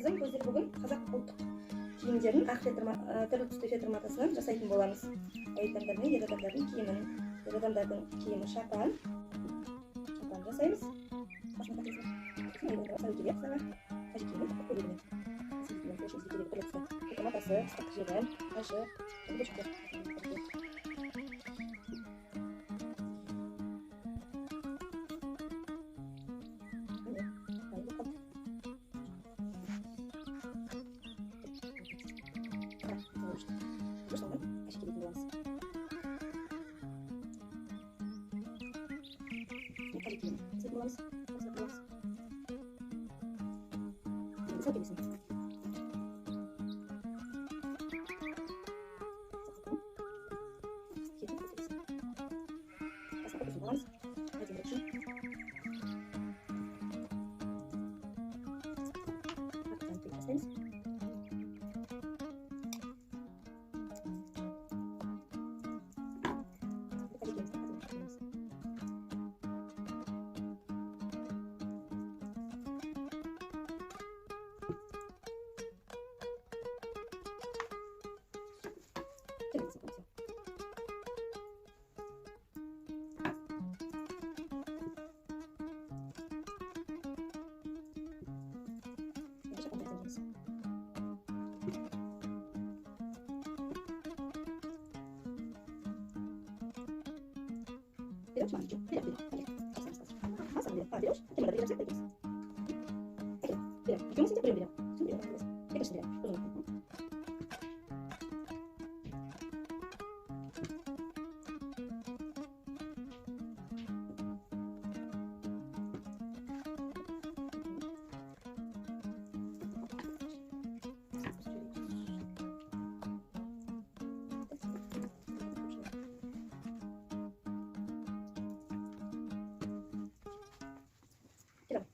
Kızım bizler bugün Kazak ultuk kiyimlerin türlü түсті фетр матасынан жасайтын боламыз. Әйел адамдардың, ер адамдардың киімін, ер адамдардың киімі шапан жасаймыз. Матасы, ыстық жегін, қашы, Берешь масочку, берешь. А сам берешь. Берешь, ты надо берешь, так берешь. Берешь. Почему мы берем? Я, конечно, берем.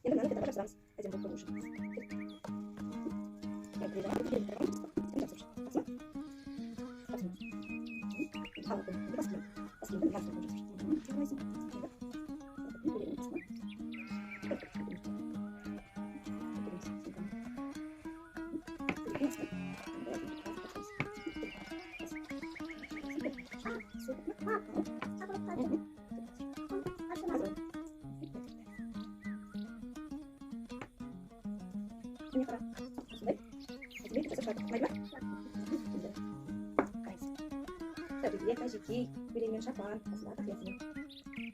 Енді мынаны кетарға жасырамыз. Әдем болып көру үшін. Жеке, беремен шапан, осында тақиясың.